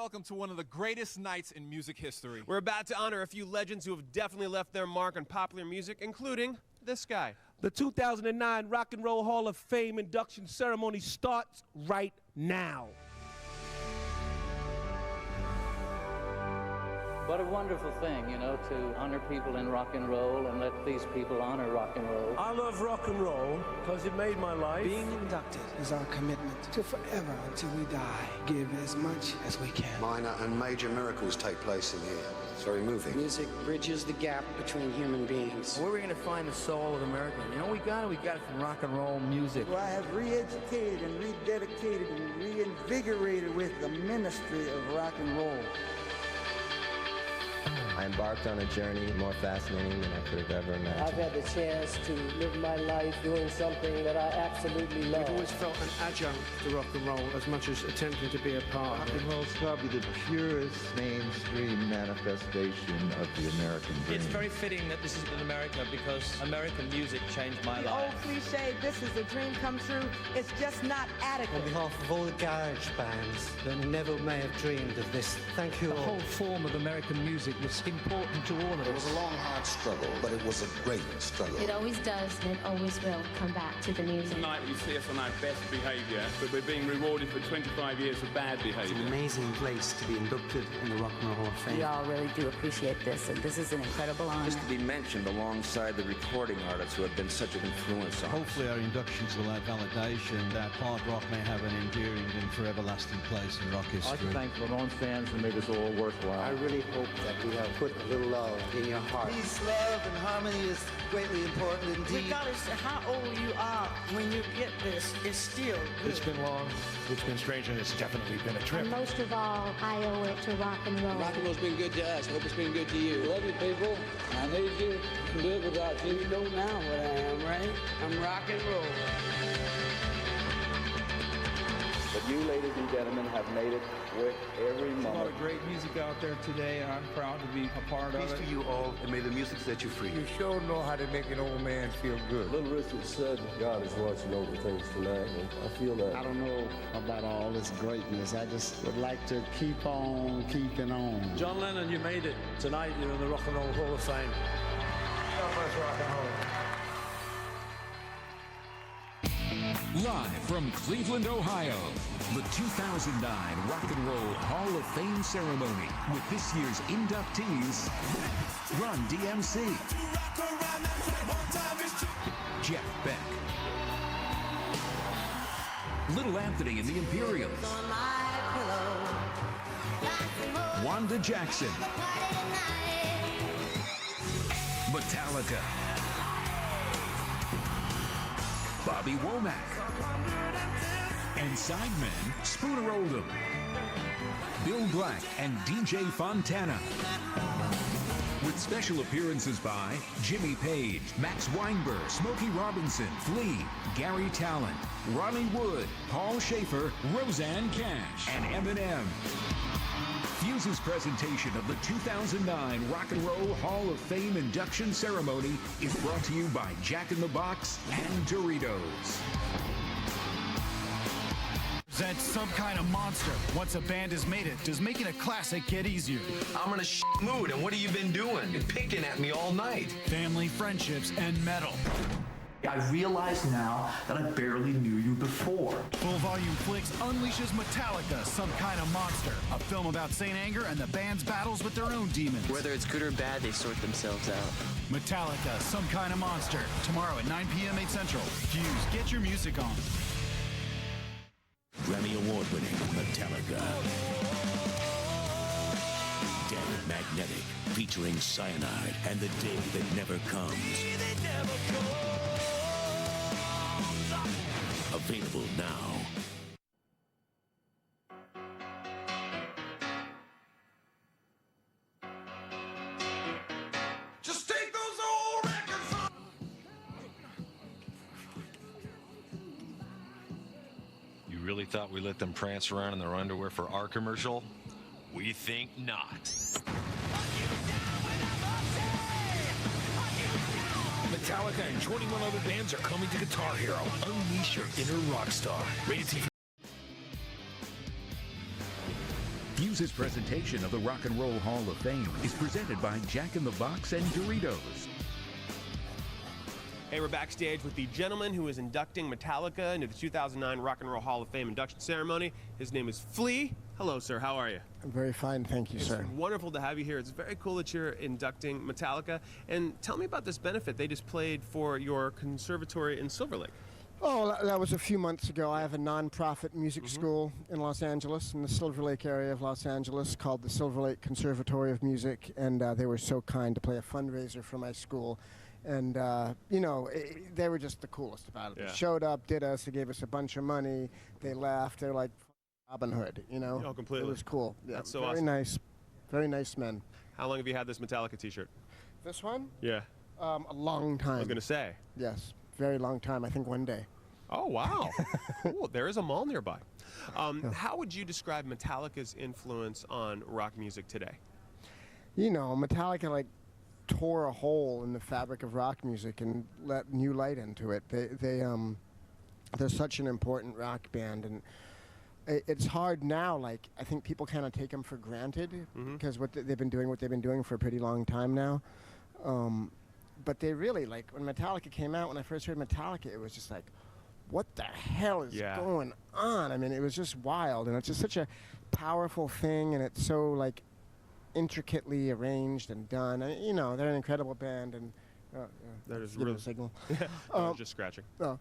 welcome to one of the greatest nights in music history. We're about to honor a few legends who have definitely left their mark on popular music, including this guy. The 2009 Rock and Roll Hall of Fame induction ceremony starts right now. What a wonderful thing, you know, to honor people in rock and roll and let these people honor rock and roll. I love rock and roll because it made my life. Being inducted is our commitment to forever until we die. Give as much as we can. Minor and major miracles take place in here. It's very moving. Music bridges the gap between human beings. Where are we going to find the soul of America? You know, we got it from rock and roll music. Well, I have re-educated and rededicated and reinvigorated with the ministry of rock and roll. I embarked on a journey more fascinating than I could have ever imagined. I've had the chance to live my life doing something that I absolutely love. I've always felt an adjunct to rock and roll as much as attempting to be a part of it. Rock and roll is probably the purest mainstream manifestation of the American dream. It's very fitting that this is in America because American music changed my life. The old cliche, this is a dream come true, it's just not adequate. On behalf of all the garage bands that never may have dreamed of this, thank you all. The whole form of American music was important to all of us. It was a long, hard struggle, but it was a great struggle. It always does, and it always will come back to the music. Tonight you see us on our best behaviour, but we're being rewarded for 25 years of bad behaviour. It's an amazing place to be inducted in the Rock and Roll Hall of Fame. We all really do appreciate this, and this is an incredible honor. Just to be mentioned alongside the recording artists who have been such an influence on us. Hopefully our inductions will add validation that hard rock may have an enduring and forever lasting place in rock history. I'd like to thank Ramones fans who made this all worthwhile. I really hope that we have put a little love in your heart. Peace, love, and harmony is greatly important indeed. Regardless of how old you are, when you get this, it's still good. It's been long, it's been strange, and it's definitely been a trip. And most of all, I owe it to rock and roll. Rock and roll's been good to us. Hope it's been good to you. Love you, people. I need you. Can do it without you. You know now what I am, right? I'm rock and roll. But you, ladies and gentlemen, have made it worth every moment. There's a lot of great music out there today, and I'm proud to be a part of it. Peace to you all, and may the music set you free. You sure know how to make an old man feel good. Little Richard said God is watching over things tonight, and I feel that. I don't know about all this greatness. I just would like to keep on keeping on. John Lennon, you made it. Tonight, you're in the Rock and Roll Hall of Fame. God bless rock and roll. Live from Cleveland, Ohio, the 2009 Rock and Roll Hall of Fame ceremony with this year's inductees, Run DMC, Jeff Beck, Little Anthony and the Imperials, Wanda Jackson, Metallica, Bobby Womack, and sidemen Spooner Oldham, Bill Black, and DJ Fontana. With special appearances by Jimmy Page, Max Weinberg, Smokey Robinson, Flea, Gary Talent, Ronnie Wood, Paul Schaefer, Roseanne Cash, and Eminem. Fuse's presentation of the 2009 Rock and Roll Hall of Fame induction ceremony is brought to you by Jack in the Box and Doritos. That's some kind of monster. Once a band has made it, does making a classic get easier? I'm in a mood, and what have you been doing? You're picking at me all night. Family, friendships, and metal. I realize now that I barely knew you before. Full Volume Flicks unleashes Metallica, Some Kind of Monster, a film about Saint Anger and the band's battles with their own demons. Whether it's good or bad, they sort themselves out. Metallica, Some Kind of Monster, tomorrow at 9 p.m. 8 Central. Fuse, get your music on. Grammy Award-winning Metallica. Dead Magnetic, featuring Cyanide and The Day That Never Comes. Available now. Just take those old records on. You really thought we let them prance around in their underwear for our commercial? We think not. Metallica and 21 other bands are coming to Guitar Hero. Unleash your inner rock star. Rated T. Fuse's presentation of the Rock and Roll Hall of Fame is presented by Jack in the Box and Doritos. Hey, we're backstage with the gentleman who is inducting Metallica into the 2009 Rock and Roll Hall of Fame induction ceremony. His name is Flea. Hello, sir. How are you? I'm very fine, thank you, sir. It's wonderful to have you here. It's very cool that you're inducting Metallica. And tell me about this benefit they just played for your conservatory in Silver Lake. Oh, that was a few months ago. I have a non-profit music school in Los Angeles, in the Silver Lake area of Los Angeles, called the Silver Lake Conservatory of Music, and they were so kind to play a fundraiser for my school. And, you know, they were just the coolest about it. Yeah. They showed up, did us, they gave us a bunch of money, they laughed, they're like Robin Hood, you know? Oh, completely. It was cool. Yeah, That's so very awesome. Nice, very nice men. How long have you had this Metallica t-shirt? This one? Yeah. A long time. I was going to say. Yes, very long time, I think one day. Oh, wow. Cool. There is a mall nearby. How would you describe Metallica's influence on rock music today? You know, Metallica, like, tore a hole in the fabric of rock music and let new light into it. They're such an important rock band, and it's hard now. Like, I think people kind of take them for granted because they've been doing for a pretty long time now. But they really, like, when Metallica came out, when I first heard Metallica, it was just like, what the hell is going on? I mean, it was just wild, and it's just such a powerful thing, and it's so, like, intricately arranged and done. I mean, you know, they're an incredible band, and that is really really a signal. I was just scratching. Yeah,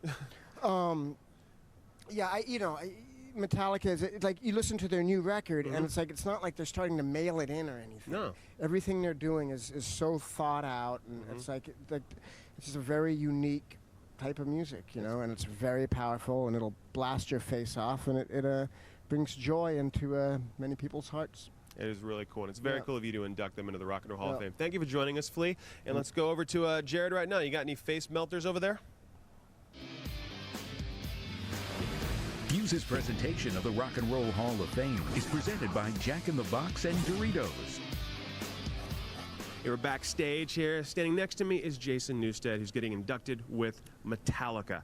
Metallica is like, you listen to their new record, and it's like, it's not like they're starting to mail it in or anything. No. Everything they're doing is so thought out, and it's like it's just a very unique type of music, you know, and it's very powerful, and it'll blast your face off, and it brings joy into many people's hearts. It is really cool, and it's very cool of you to induct them into the Rock and Roll Hall of Fame. Thank you for joining us, Flea. And let's go over to Jared right now. You got any face melters over there? Fuse's presentation of the Rock and Roll Hall of Fame is presented by Jack in the Box and Doritos. We're backstage here. Standing next to me is Jason Newstead, who's getting inducted with Metallica.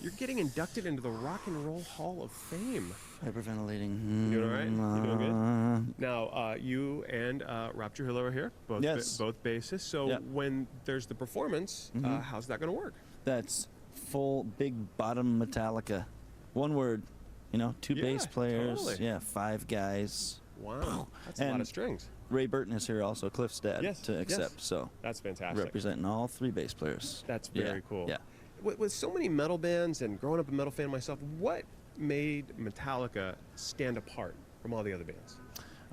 You're getting inducted into the Rock and Roll Hall of Fame. Hyperventilating. You doing all right? You doing good? Now, you and Rob Trujillo are here, both both bassists. So when there's the performance, how's that going to work? That's full big bottom Metallica. One word, you know, two bass players. Totally. 5 guys. Wow, that's a lot of strings. Ray Burton is here also, Cliff's dad, to accept. So that's fantastic. Representing all 3 bass players. That's very cool. Yeah. With so many metal bands and growing up a metal fan myself, what made Metallica stand apart from all the other bands?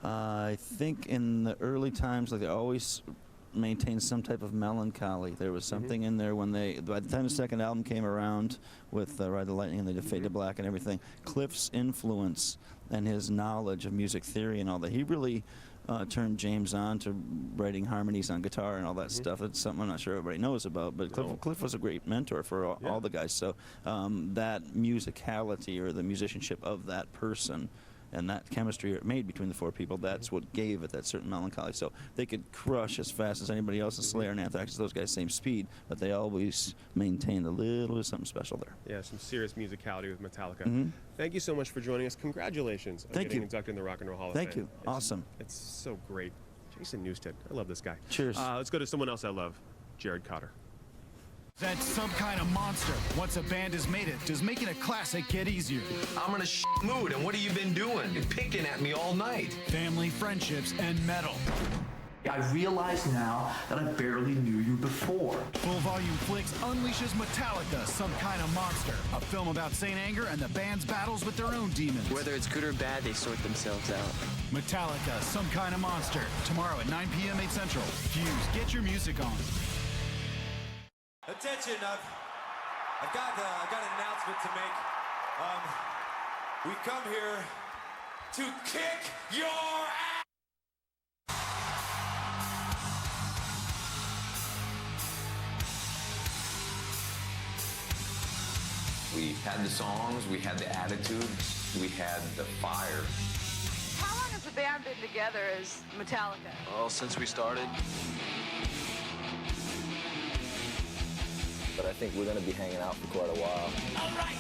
I think in the early times, like, they always maintained some type of melancholy. There was something in there when by the time the second album came around with Ride the Lightning and they did Fade to Black and everything, Cliff's influence and his knowledge of music theory and all that, he really turned James on to writing harmonies on guitar and all that stuff. It's something I'm not sure everybody knows about, but Cliff was a great mentor for all the guys. So that musicality or the musicianship of that person and that chemistry it made between the 4 people, that's what gave it that certain melancholy. So they could crush as fast as anybody else in Slayer and Anthrax, those guys same speed, but they always maintained a little bit of something special there. Yeah, some serious musicality with Metallica. Thank you so much for joining us. Congratulations on getting inducted in the Rock and Roll Hall of Fame. Thank you. Awesome. It's so great. Jason Newstead. I love this guy. Cheers. Let's go to someone else I love, Jared Cotter. That's some kind of monster. Once a band has made it, does making a classic get easier? I'm in a mood, and what have you been doing? You're picking at me all night. Family, friendships, and metal. I realize now that I barely knew you before. Full Volume Flicks unleashes Metallica, Some Kind of Monster, a film about Saint Anger and the band's battles with their own demons. Whether it's good or bad, they sort themselves out. Metallica, Some Kind of Monster, tomorrow at 9 p.m. 8 Central. Fuse, get your music on. Attention, I've got an announcement to make. We come here to kick your ass. We had the songs, we had the attitude, we had the fire. How long has the band been together as Metallica? Well, since we started. But I think we're going to be hanging out for quite a while. All right.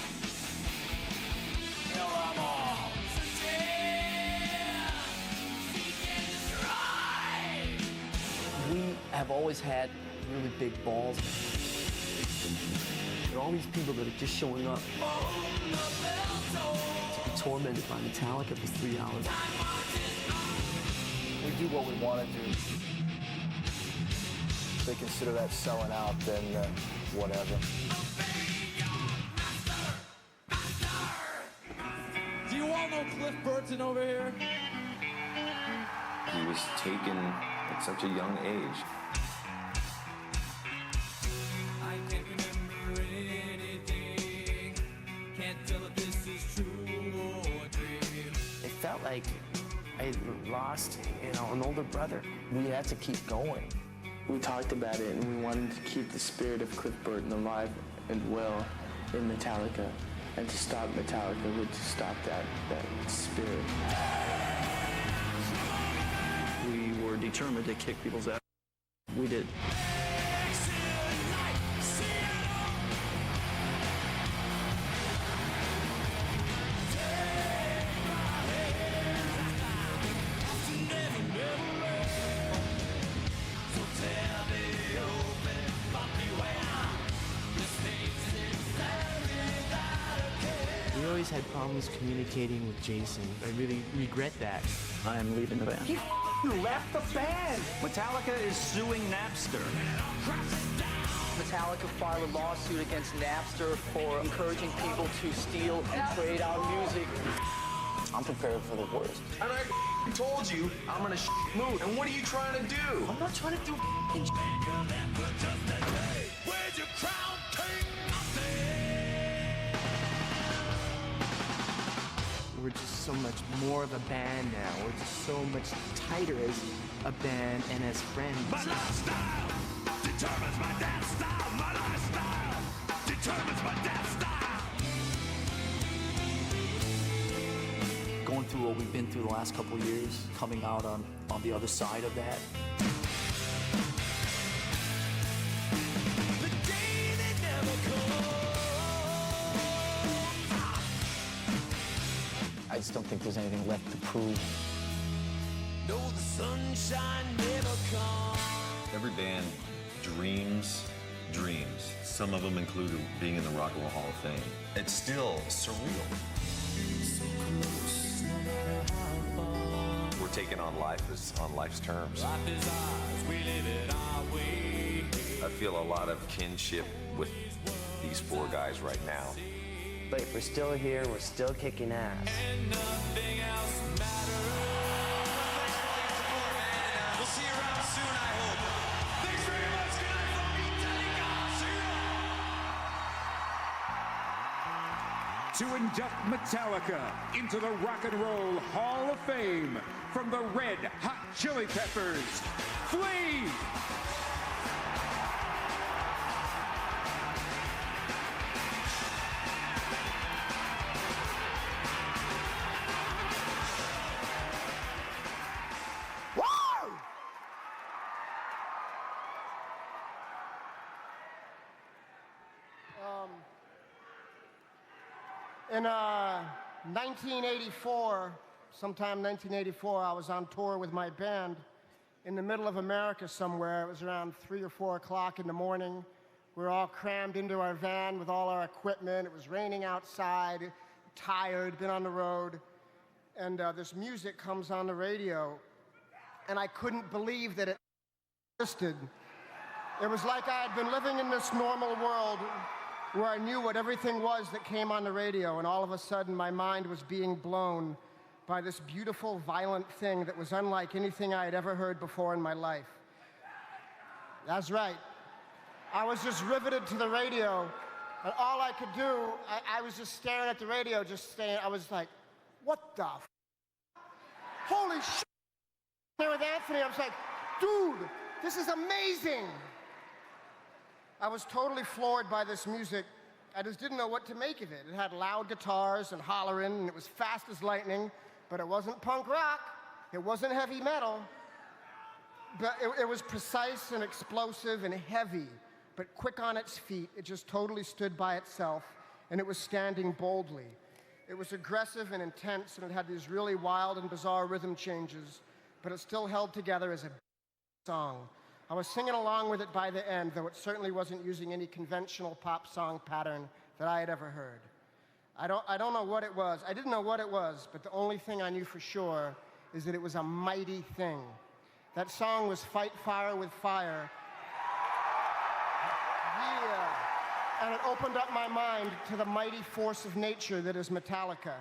have always had really big balls. There are all these people that are just showing up to be tormented by Metallica for 3 hours. We do what we want to do. If they consider that selling out, then whatever. Do you all know Cliff Burton over here? He was taken at such a young age. I can't remember anything. Can't tell if this is true or a dream. It felt like I lost, an older brother. We had to keep going. We talked about it, and we wanted to keep the spirit of Cliff Burton alive and well in Metallica. And to stop Metallica would to stop that spirit. We were determined to kick people's ass. We did. We always had problems communicating with Jason. I really regret that. I am leaving the band. You left the band! Metallica is suing Napster. Metallica filed a lawsuit against Napster for encouraging people to steal and trade our music. I'm prepared for the worst. And I told you I'm in a mood. And what are you trying to do? I'm not trying to do Where's your crown, king? We're just so much more of a band now. We're just so much tighter as a band and as friends. My lifestyle determines my dance style. My lifestyle determines my dance style. Going through what we've been through the last couple of years, coming out on the other side of that. The day that never comes. I just don't think there's anything left to prove. No, the sunshine never comes. Every band dreams dreams. Some of them include being in the Rock and Roll Hall of Fame. It's still surreal. We're taking on life on life's terms. Life is ours, we live it our way. I feel a lot of kinship with these four guys right now. But if we're still here, we're still kicking ass. And nothing else matters. Thanks for all your support, man. We'll see you around soon, I hope. Thanks very much. Good night from Metallica. See ya. To induct Metallica into the Rock and Roll Hall of Fame from the Red Hot Chili Peppers, Flea! In 1984, sometime 1984, I was on tour with my band in the middle of America somewhere. It was around 3 or 4 o'clock in the morning. We were all crammed into our van with all our equipment. It was raining outside, tired, been on the road. And this music comes on the radio, and I couldn't believe that it existed. It was like I had been living in this normal world where I knew what everything was that came on the radio, and all of a sudden my mind was being blown by this beautiful, violent thing that was unlike anything I had ever heard before in my life. That's right. I was just riveted to the radio, and all I could do, I was just staring at the radio, I was like, what the f***? Holy shit! There with Anthony, I was like, dude, this is amazing! I was totally floored by this music. I just didn't know what to make of it. It had loud guitars and hollering, and it was fast as lightning, but it wasn't punk rock. It wasn't heavy metal. But it was precise and explosive and heavy, but quick on its feet. It just totally stood by itself, and it was standing boldly. It was aggressive and intense, and it had these really wild and bizarre rhythm changes, but it still held together as a song. I was singing along with it by the end, though it certainly wasn't using any conventional pop song pattern that I had ever heard. I don't know what it was. I didn't know what it was, but the only thing I knew for sure is that it was a mighty thing. That song was Fight Fire with Fire. Yeah. And it opened up my mind to the mighty force of nature that is Metallica.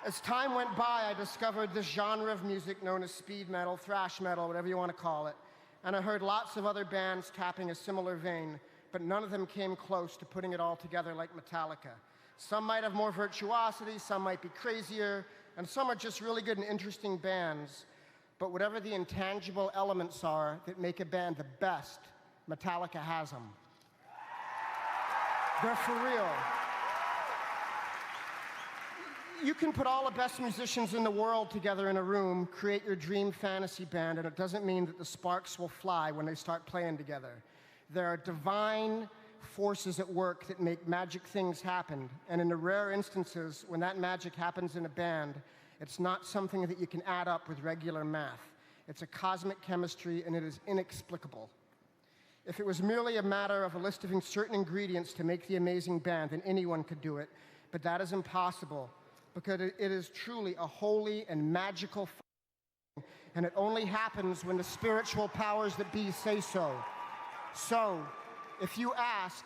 As time went by, I discovered this genre of music known as speed metal, thrash metal, whatever you want to call it. And I heard lots of other bands tapping a similar vein, but none of them came close to putting it all together like Metallica. Some might have more virtuosity, some might be crazier, and some are just really good and interesting bands. But whatever the intangible elements are that make a band the best, Metallica has them. They're for real. You can put all the best musicians in the world together in a room, create your dream fantasy band, and it doesn't mean that the sparks will fly when they start playing together. There are divine forces at work that make magic things happen, and in the rare instances when that magic happens in a band, it's not something that you can add up with regular math. It's a cosmic chemistry, and it is inexplicable. If it was merely a matter of eliciting certain ingredients to make the amazing band, then anyone could do it, but that is impossible, because it is truly a holy and magical thing, and it only happens when the spiritual powers that be say so. So, if you ask,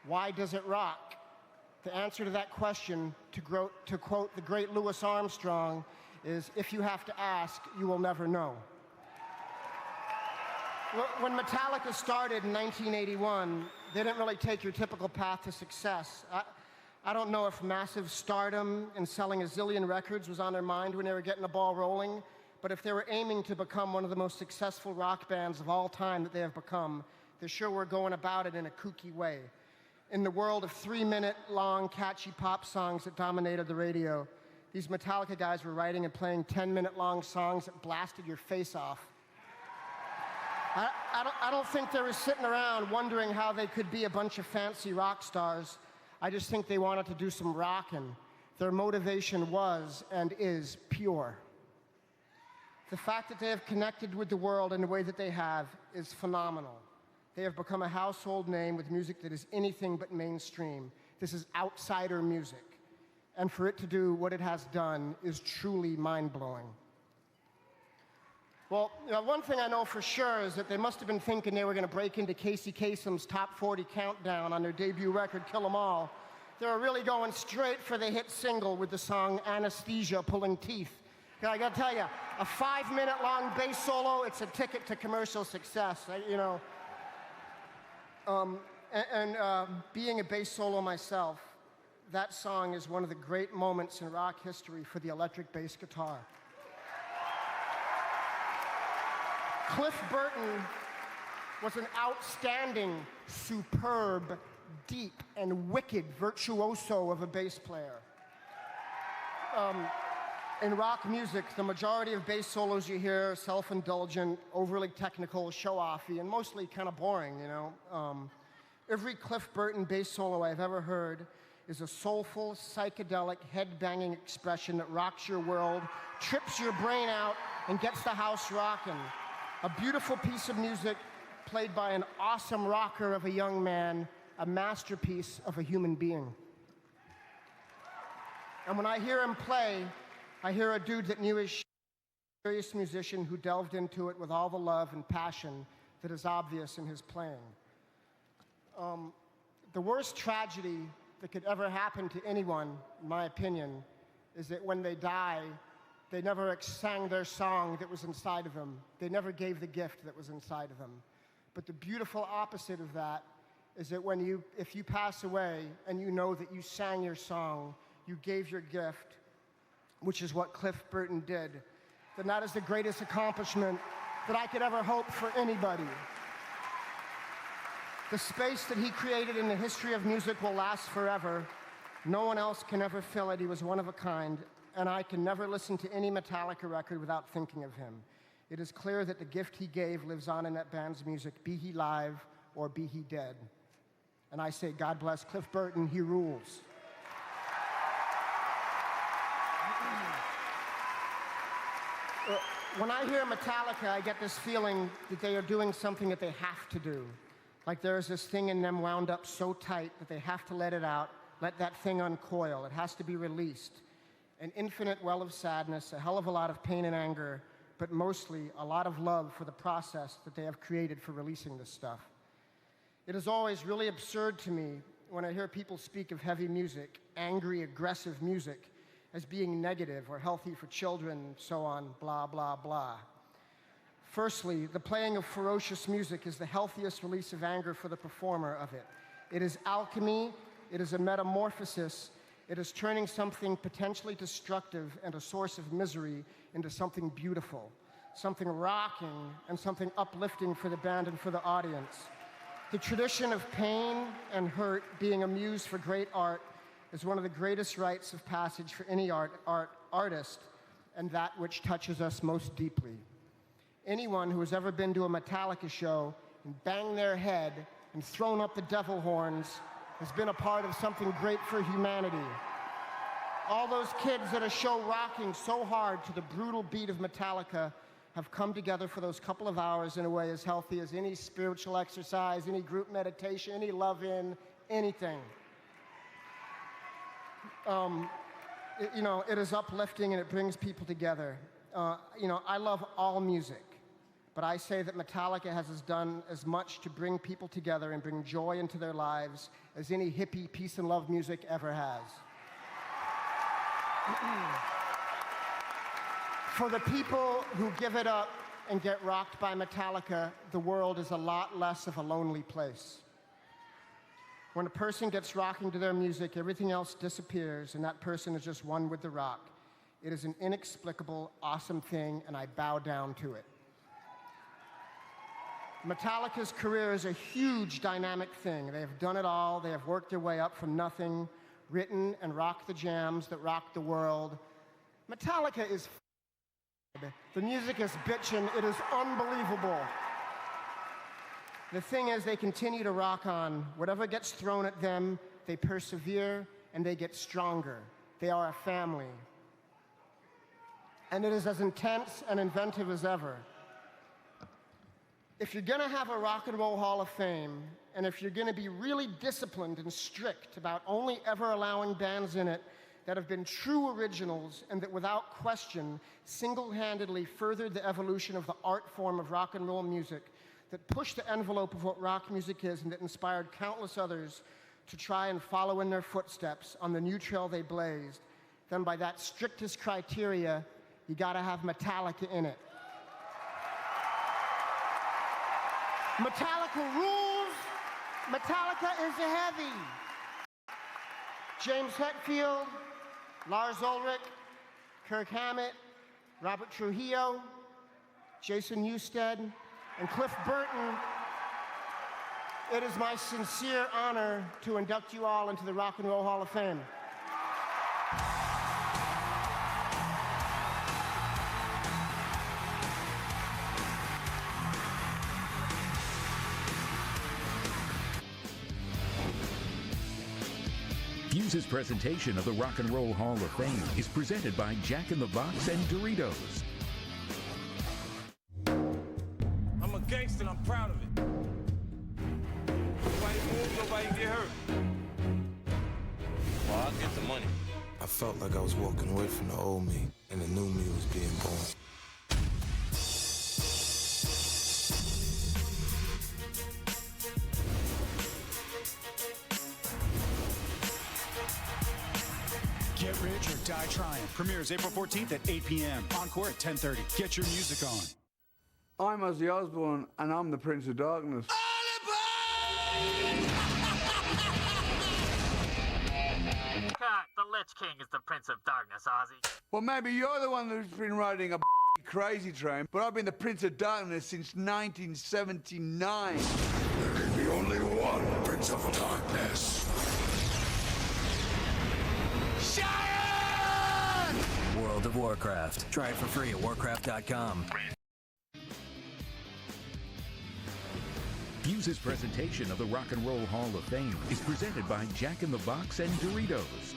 why does it rock? The answer to that question, to quote the great Louis Armstrong, is if you have to ask, you will never know. When Metallica started in 1981, they didn't really take your typical path to success. I don't know if massive stardom and selling a zillion records was on their mind when they were getting the ball rolling, but if they were aiming to become one of the most successful rock bands of all time that they have become, they sure were going about it in a kooky way. In the world of 3-minute-long catchy pop songs that dominated the radio, these Metallica guys were writing and playing 10-minute-long songs that blasted your face off. I don't think they were sitting around wondering how they could be a bunch of fancy rock stars. I just think they wanted to do some rockin'. Their motivation was and is pure. The fact that they have connected with the world in the way that they have is phenomenal. They have become a household name with music that is anything but mainstream. This is outsider music. And for it to do what it has done is truly mind-blowing. Well, one thing I know for sure is that they must have been thinking they were going to break into Casey Kasem's top 40 countdown on their debut record, Kill 'Em All. They were really going straight for the hit single with the song Anesthesia, Pulling Teeth. I got to tell you, a 5-minute-long bass solo, it's a ticket to commercial success, being a bass solo myself, that song is one of the great moments in rock history for the electric bass guitar. Cliff Burton was an outstanding, superb, deep, and wicked virtuoso of a bass player. In rock music, the majority of bass solos you hear are self-indulgent, overly technical, show-offy, and mostly kind of boring, Every Cliff Burton bass solo I've ever heard is a soulful, psychedelic, head-banging expression that rocks your world, trips your brain out, and gets the house rocking. A beautiful piece of music played by an awesome rocker of a young man, a masterpiece of a human being. And when I hear him play, I hear a dude that knew his shit, a serious musician who delved into it with all the love and passion that is obvious in his playing. The worst tragedy that could ever happen to anyone, in my opinion, is that when they die, they never sang their song that was inside of them. They never gave the gift that was inside of them. But the beautiful opposite of that is that if you pass away and you know that you sang your song, you gave your gift, which is what Cliff Burton did, then that is the greatest accomplishment that I could ever hope for anybody. The space that he created in the history of music will last forever. No one else can ever fill it. He was one of a kind, and I can never listen to any Metallica record without thinking of him. It is clear that the gift he gave lives on in that band's music, be he live or be he dead. And I say, God bless Cliff Burton, he rules. When I hear Metallica, I get this feeling that they are doing something that they have to do. Like there's this thing in them wound up so tight that they have to let it out, let that thing uncoil. It has to be released. An infinite well of sadness, a hell of a lot of pain and anger, but mostly a lot of love for the process that they have created for releasing this stuff. It is always really absurd to me when I hear people speak of heavy music, angry, aggressive music, as being negative or healthy for children, so on, blah, blah, blah. Firstly, the playing of ferocious music is the healthiest release of anger for the performer of it. It is alchemy, it is a metamorphosis, it is turning something potentially destructive and a source of misery into something beautiful, something rocking and something uplifting for the band and for the audience. The tradition of pain and hurt being a muse for great art is one of the greatest rites of passage for any artist, and that which touches us most deeply. Anyone who has ever been to a Metallica show and banged their head and thrown up the devil horns has been a part of something great for humanity. All those kids at a show rocking so hard to the brutal beat of Metallica have come together for those couple of hours in a way as healthy as any spiritual exercise, any group meditation, any love-in, anything. It is uplifting and it brings people together. I love all music, but I say that Metallica has done as much to bring people together and bring joy into their lives as any hippie peace and love music ever has. For the people who give it up and get rocked by Metallica, the world is a lot less of a lonely place. When a person gets rocking to their music, everything else disappears, and that person is just one with the rock. It is an inexplicable, awesome thing, and I bow down to it. Metallica's career is a huge dynamic thing. They have done it all. They have worked their way up from nothing, written and rocked the jams that rocked the world. Metallica is the music is bitchin'. It is unbelievable. The thing is, they continue to rock on. Whatever gets thrown at them, they persevere and they get stronger. They are a family. And it is as intense and inventive as ever. If you're gonna have a Rock and Roll Hall of Fame, and if you're gonna be really disciplined and strict about only ever allowing bands in it that have been true originals and that without question single-handedly furthered the evolution of the art form of rock and roll music, that pushed the envelope of what rock music is and that inspired countless others to try and follow in their footsteps on the new trail they blazed, then by that strictest criteria, you gotta have Metallica in it. Metallica rules. Metallica is a heavy. James Hetfield, Lars Ulrich, Kirk Hammett, Robert Trujillo, Jason Newsted, and Cliff Burton. It is my sincere honor to induct you all into the Rock and Roll Hall of Fame. Fuse's presentation of the Rock and Roll Hall of Fame is presented by Jack in the Box and Doritos. I'm a gangster and I'm proud of it. Nobody move, nobody get hurt. Well, I'll get the money. I felt like I was walking away from the old me, and the new me was being born. Get Rich or Die Trying premieres April 14th at 8 p.m. Encore at 10:30. Get your music on. I'm Ozzy Osbourne, and I'm the Prince of Darkness. Cut. The Lich King is the Prince of Darkness, Ozzy. Well, maybe you're the one who's been riding a crazy train, but I've been the Prince of Darkness since 1979. There can be only one Prince of Darkness. World of Warcraft. Try it for free at warcraft.com. Fuse's presentation of the Rock and Roll Hall of Fame is presented by Jack in the Box and Doritos.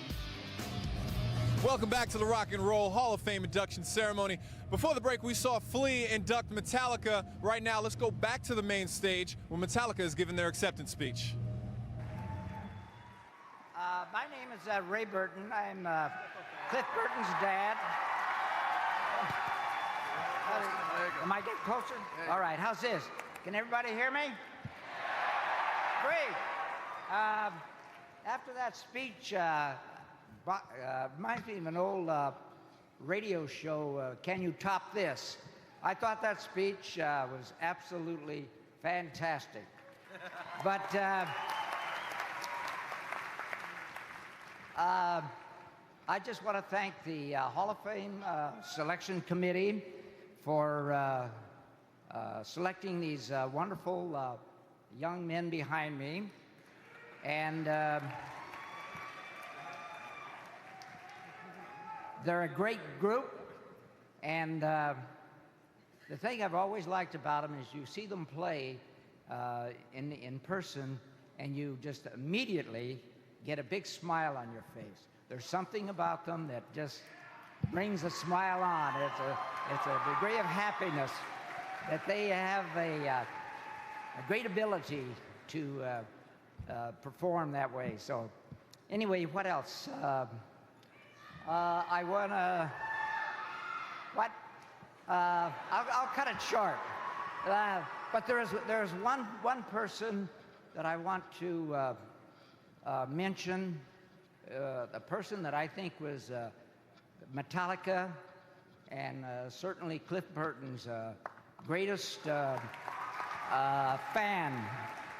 Welcome back to the Rock and Roll Hall of Fame induction ceremony. Before the break, we saw Flea induct Metallica. Right now, let's go back to the main stage where Metallica is giving their acceptance speech. My name is Ray Burton. I'm Cliff Burton's dad. Am I getting closer? All right, how's this? Can everybody hear me? Great. After that speech, reminds me of an old radio show, Can You Top This? I thought that speech was absolutely fantastic. But I just want to thank the Hall of Fame Selection Committee for selecting these wonderful young men behind me. And they're a great group. And the thing I've always liked about them is you see them play in person, and you just immediately get a big smile on your face. There's something about them that just brings a smile on. It's a degree of happiness that they have a great ability to perform that way. So anyway, what else? I want to, I'll cut it short. But there's one person that I want to mention, a person that I think was Metallica and certainly Cliff Burton's greatest fan,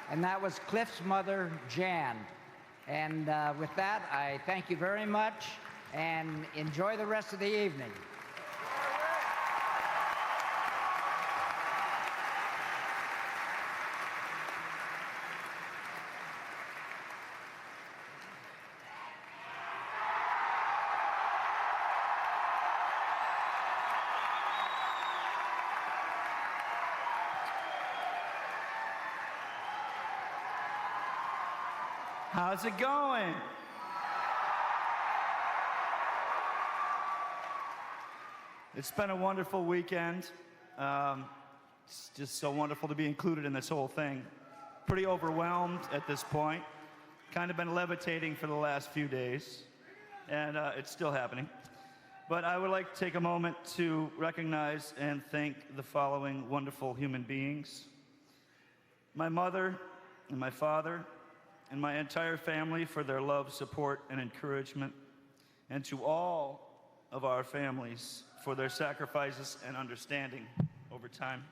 and that was Cliff's mother, Jan. And with that, I thank you very much and enjoy the rest of the evening. How's it going? It's been a wonderful weekend. It's just so wonderful to be included in this whole thing. Pretty overwhelmed at this point. Kind of been levitating for the last few days, and it's still happening. But I would like to take a moment to recognize and thank the following wonderful human beings. My mother and my father, and my entire family for their love, support, and encouragement, and to all of our families for their sacrifices and understanding over time.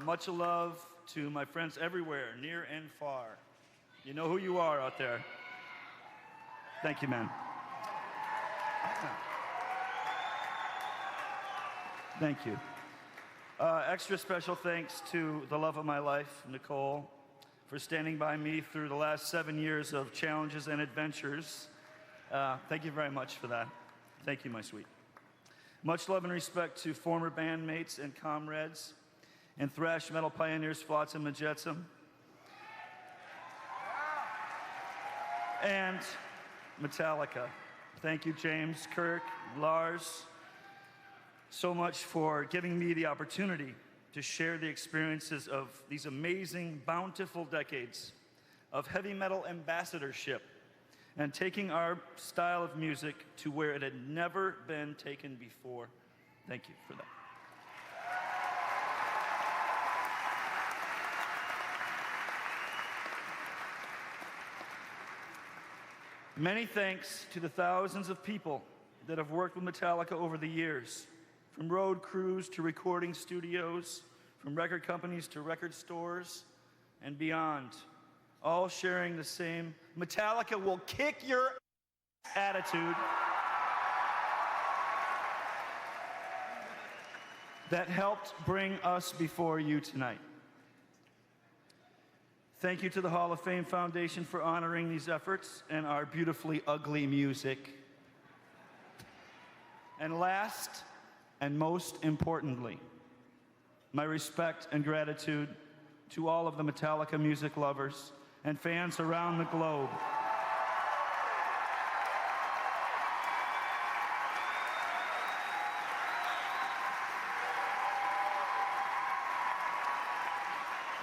Much love to my friends everywhere, near and far. You know who you are out there. Thank you, man. Thank you. Extra special thanks to the love of my life, Nicole, for standing by me through the last 7 years of challenges and adventures. Thank you very much for that. Thank you, my sweet. Much love and respect to former bandmates and comrades and thrash metal pioneers Flotsam and Jetsam. And Metallica. Thank you, James, Kirk, Lars, so much for giving me the opportunity to share the experiences of these amazing, bountiful decades of heavy metal ambassadorship and taking our style of music to where it had never been taken before. Thank you for that. Many thanks to the thousands of people that have worked with Metallica over the years. From road crews to recording studios, from record companies to record stores, and beyond, all sharing the same Metallica will kick your attitude that helped bring us before you tonight. Thank you to the Hall of Fame Foundation for honoring these efforts and our beautifully ugly music. And last, and most importantly, my respect and gratitude to all of the Metallica music lovers and fans around the globe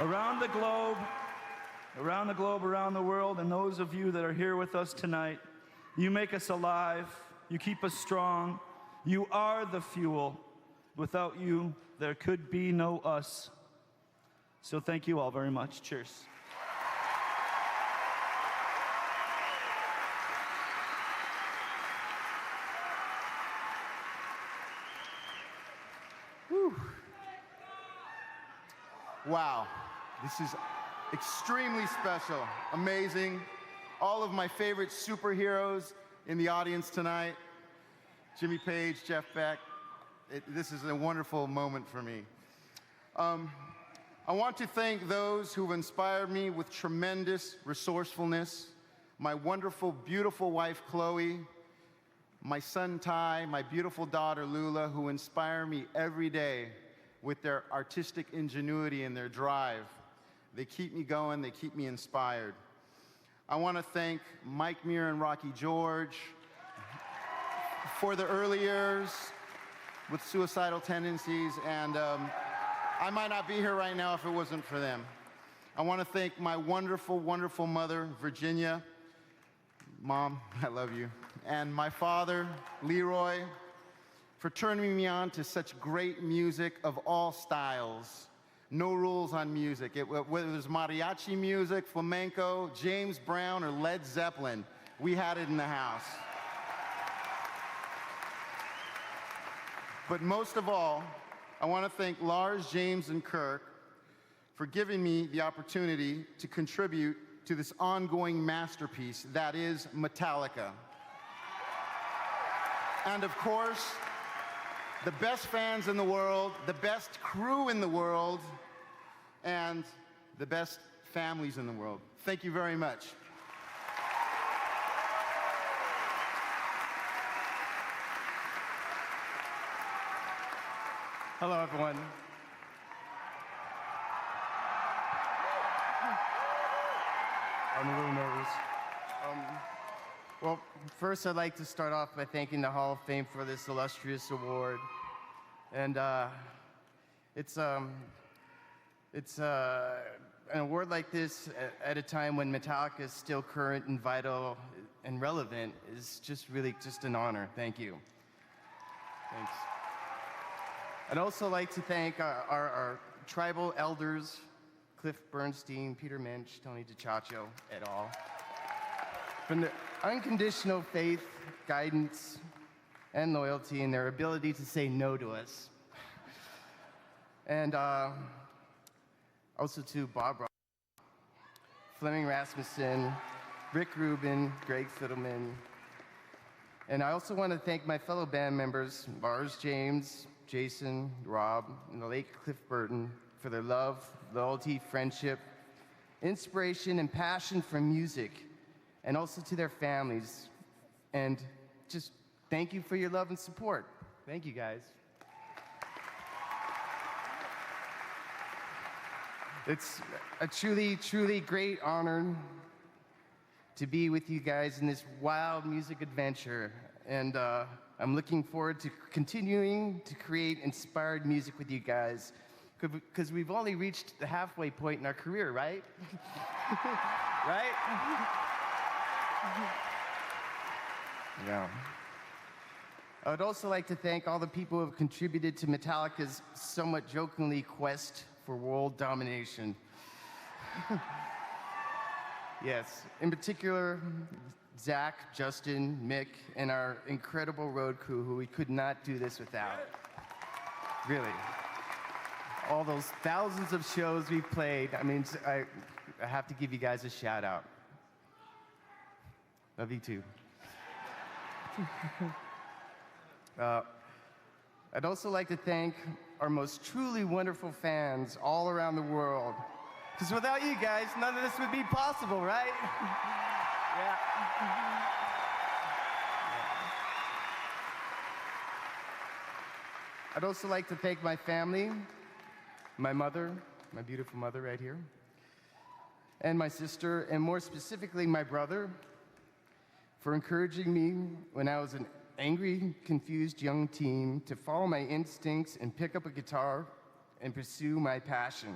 around the globe, around the world, and those of you that are here with us tonight, you make us alive, you keep us strong, you are the fuel. Without you, there could be no us. So thank you all very much. Cheers. Whew. Wow, this is extremely special, amazing. All of my favorite superheroes in the audience tonight. Jimmy Page, Jeff Beck. This is a wonderful moment for me. I want to thank those who've inspired me with tremendous resourcefulness. My wonderful, beautiful wife, Chloe, my son, Ty, my beautiful daughter, Lula, who inspire me every day with their artistic ingenuity and their drive. They keep me going, they keep me inspired. I want to thank Mike Muir and Rocky George for the early years with suicidal tendencies, and I might not be here right now if it wasn't for them. I want to thank my wonderful, wonderful mother, Virginia. Mom, I love you. And my father, Leroy, for turning me on to such great music of all styles. No rules on music. Whether it was mariachi music, flamenco, James Brown, or Led Zeppelin, we had it in the house. But most of all, I want to thank Lars, James, and Kirk for giving me the opportunity to contribute to this ongoing masterpiece that is Metallica. And of course, the best fans in the world, the best crew in the world, and the best families in the world. Thank you very much. Hello, everyone. I'm a little nervous. Well, first I'd like to start off by thanking the Hall of Fame for this illustrious award. And it's an award like this at a time when Metallica is still current and vital and relevant is just really just an honor. Thank you. Thanks. I'd also like to thank our tribal elders, Cliff Bernstein, Peter Minch, Tony DiCiaccio, et al., for their unconditional faith, guidance, and loyalty, and their ability to say no to us. And also to Bob Ross, Fleming Rasmussen, Rick Rubin, Greg Fiddleman. And I also want to thank my fellow band members, Lars, James, Jason, Rob, and the late Cliff Burton, for their love, loyalty, friendship, inspiration, and passion for music, and also to their families. And just thank you for your love and support. Thank you, guys. It's a truly, truly great honor to be with you guys in this wild music adventure. And I'm looking forward to continuing to create inspired music with you guys, because we've only reached the halfway point in our career, right? Right? Yeah. I would also like to thank all the people who have contributed to Metallica's somewhat jokingly quest for world domination. Yes, in particular, Zach, Justin, Mick, and our incredible road crew who we could not do this without. Really. All those thousands of shows we've played, I mean, I have to give you guys a shout out. Love you too. I'd also like to thank our most truly wonderful fans all around the world. Because without you guys, none of this would be possible, right? Yeah. I'd also like to thank my family, my mother, my beautiful mother right here, and my sister, and more specifically my brother, for encouraging me when I was an angry, confused young teen to follow my instincts and pick up a guitar and pursue my passion.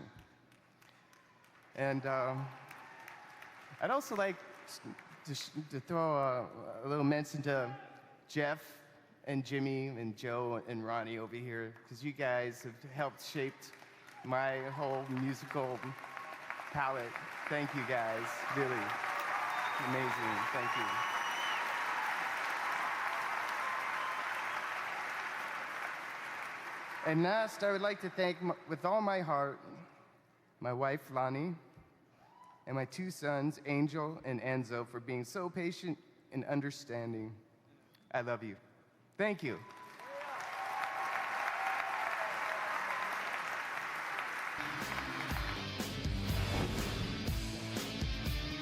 And I'd also like to throw a little mention to Jeff and Jimmy and Joe and Ronnie over here, because you guys have helped shape my whole musical palette. Thank you guys, really amazing, thank you. And last, I would like to thank, with all my heart, my wife, Lonnie, and my two sons, Angel and Enzo, for being so patient and understanding. I love you. Thank you.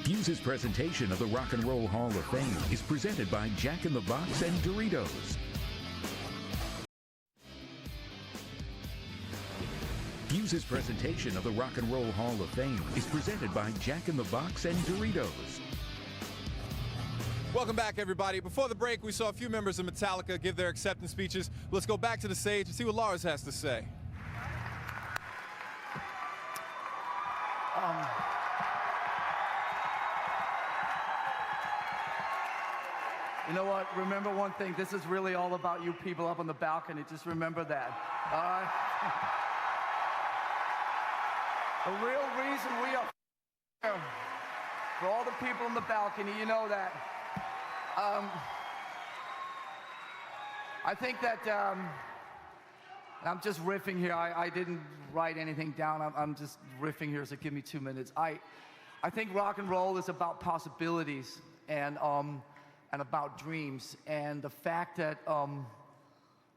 Fuse's presentation of the Rock and Roll Hall of Fame is presented by Jack in the Box and Doritos. Fuse's presentation of the Rock and Roll Hall of Fame is presented by Jack in the Box and Doritos. Welcome back, everybody. Before the break, we saw a few members of Metallica give their acceptance speeches. Let's go back to the stage and see what Lars has to say. You know what? Remember one thing. This is really all about you people up on the balcony. Just remember that. All right? The real reason we are here, for all the people on the balcony, you know that. I think that, I'm just riffing here. I didn't write anything down. I'm just riffing here, so give me 2 minutes. I think rock and roll is about possibilities and about dreams. And the fact that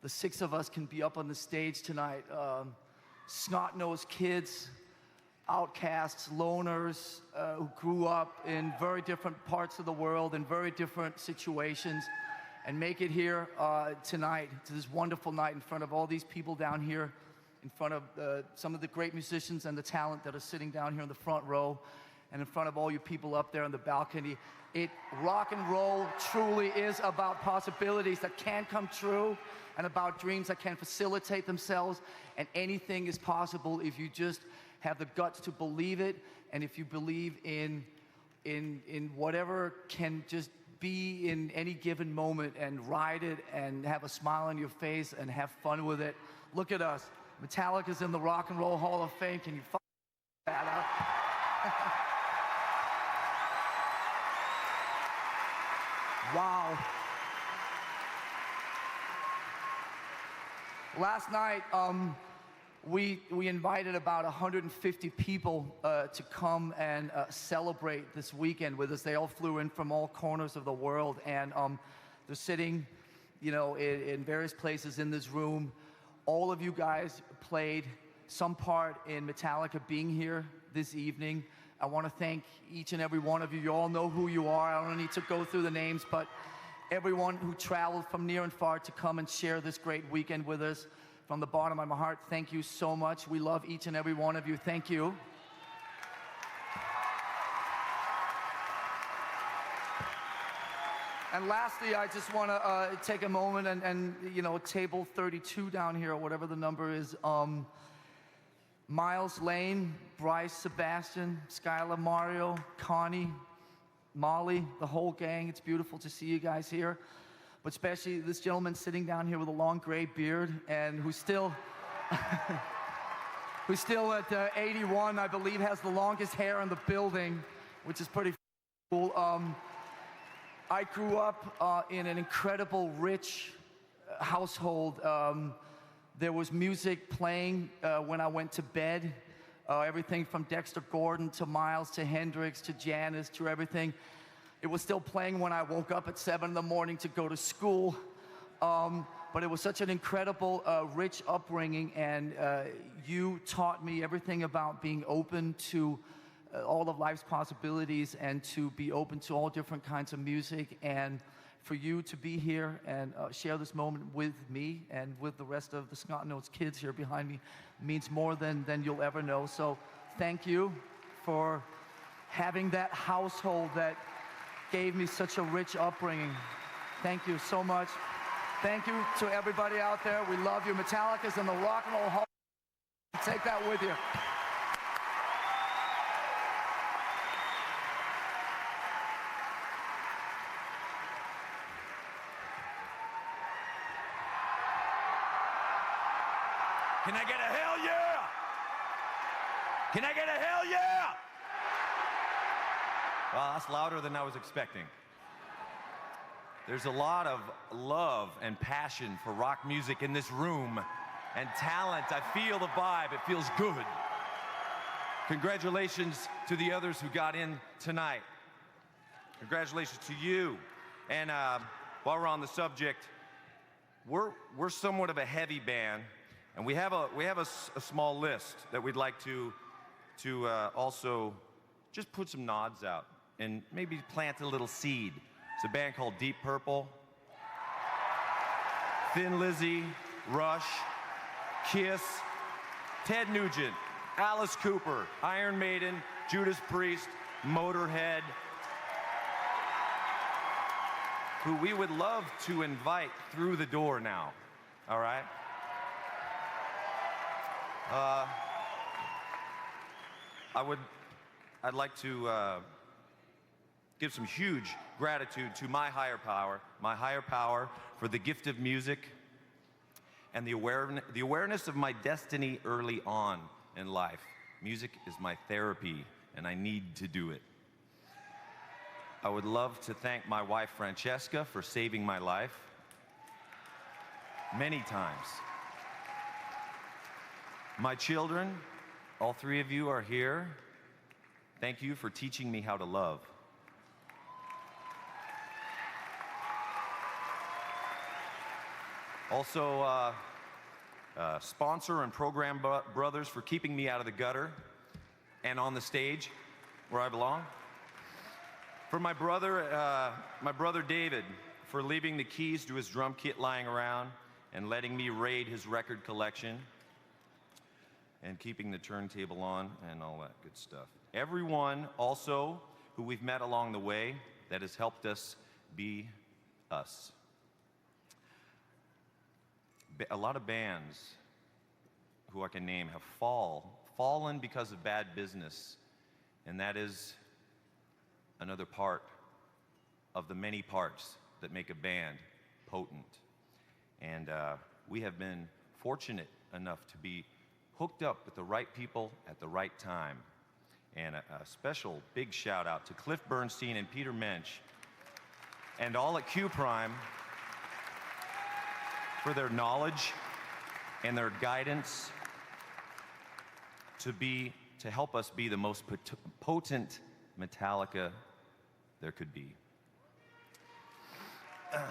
the 6 of us can be up on the stage tonight, snot-nosed kids, outcasts, loners, who grew up in very different parts of the world, in very different situations, and make it here tonight, to this wonderful night in front of all these people down here, in front of some of the great musicians and the talent that are sitting down here in the front row, and in front of all you people up there on the balcony. Rock and roll truly is about possibilities that can come true, and about dreams that can facilitate themselves, and anything is possible if you just have the guts to believe it, and if you believe in whatever can just be in any given moment, and ride it and have a smile on your face and have fun with it. Look at us. Metallica's in the Rock and Roll Hall of Fame. Can you fuck that up? Wow. Last night, we invited about 150 people to come and celebrate this weekend with us. They all flew in from all corners of the world, and they're sitting, you know, in various places in this room. All of you guys played some part in Metallica being here this evening. I want to thank each and every one of you. You all know who you are. I don't need to go through the names, but everyone who traveled from near and far to come and share this great weekend with us. From the bottom of my heart, thank you so much. We love each and every one of you. Thank you. And lastly, I just want to take a moment and you know, table 32 down here, or whatever the number is. Miles, Lane, Bryce, Sebastian, Skylar, Mario, Connie, Molly, the whole gang. It's beautiful to see you guys here. But especially this gentleman sitting down here with a long gray beard, and who's still at 81, I believe, has the longest hair in the building, which is pretty cool. I grew up in an incredible, rich household. There was music playing when I went to bed. Everything from Dexter Gordon to Miles to Hendrix to Janis to everything. It was still playing when I woke up at 7 in the morning to go to school. But it was such an incredible, rich upbringing, and you taught me everything about being open to all of life's possibilities, and to be open to all different kinds of music. And for you to be here and share this moment with me and with the rest of the snot-nosed kids here behind me means more than you'll ever know. So thank you for having that household that gave me such a rich upbringing. Thank you so much. Thank you to everybody out there. We love you. Metallica's in the Rock and Roll Hall. Take that with you. Can I get a hell yeah? Can I get a hell yeah? Well, that's louder than I was expecting. There's a lot of love and passion for rock music in this room, and talent. I feel the vibe. It feels good. Congratulations to the others who got in tonight. Congratulations to you. And while we're on the subject, we're somewhat of a heavy band, and we have a small list that we'd like to also just put some nods out and maybe plant a little seed. It's a band called Deep Purple, Thin Lizzy, Rush, Kiss, Ted Nugent, Alice Cooper, Iron Maiden, Judas Priest, Motorhead, who we would love to invite through the door now, all right? I'd like to give some huge gratitude to my higher power for the gift of music and the awareness of my destiny early on in life. Music is my therapy, and I need to do it. I would love to thank my wife, Francesca, for saving my life many times. My children, all three of you are here. Thank you for teaching me how to love. Also, sponsor and program brothers for keeping me out of the gutter and on the stage where I belong. For my brother David, for leaving the keys to his drum kit lying around and letting me raid his record collection and keeping the turntable on and all that good stuff. Everyone also who we've met along the way that has helped us be us. A lot of bands who I can name have fallen because of bad business, and that is another part of the many parts that make a band potent. And we have been fortunate enough to be hooked up with the right people at the right time. And a special big shout out to Cliff Bernstein and Peter Mensch and all at Q Prime for their knowledge and their guidance to help us be the most potent Metallica there could be. I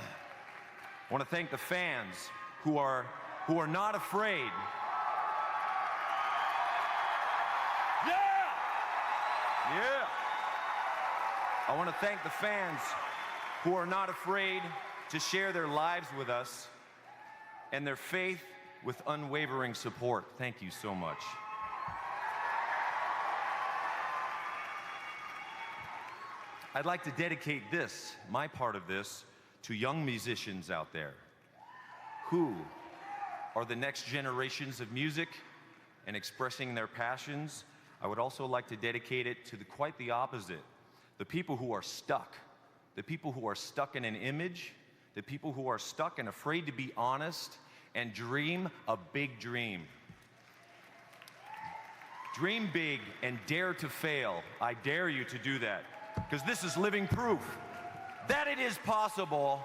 want to thank the fans who are not afraid. Yeah! I want to thank the fans who are not afraid to share their lives with us and their faith with unwavering support. Thank you so much. I'd like to dedicate this, my part of this, to young musicians out there who are the next generations of music and expressing their passions. I would also like to dedicate it to quite the opposite, the people who are stuck, the people who are stuck in an image, the people who are stuck and afraid to be honest and dream a big dream. Dream big and dare to fail. I dare you to do that, because this is living proof that it is possible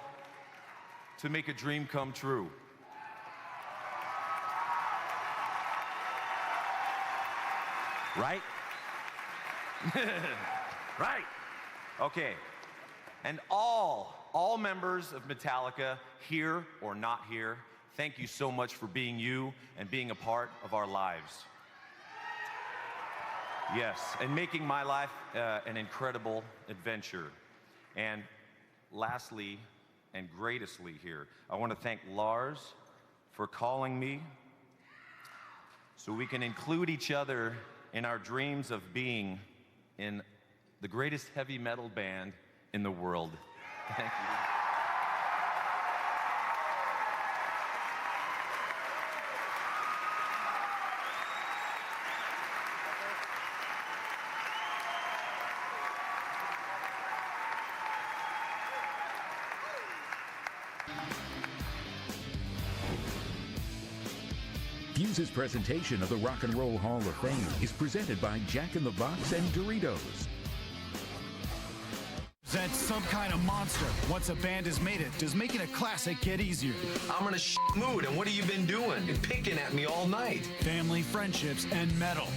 to make a dream come true. Right? Right. Okay. And all members of Metallica, here or not here, thank you so much for being you and being a part of our lives. Yes, and making my life an incredible adventure. And lastly, and greatestly here, I want to thank Lars for calling me so we can include each other in our dreams of being in the greatest heavy metal band in the world. Thank you. Fuse's presentation of the Rock and Roll Hall of Fame is presented by Jack in the Box and Doritos. Presents Some Kind of Monster. Once a band has made it, does making a classic get easier? I'm in a mood, and what have you been doing? You're picking at me all night. Family, friendships, and metal.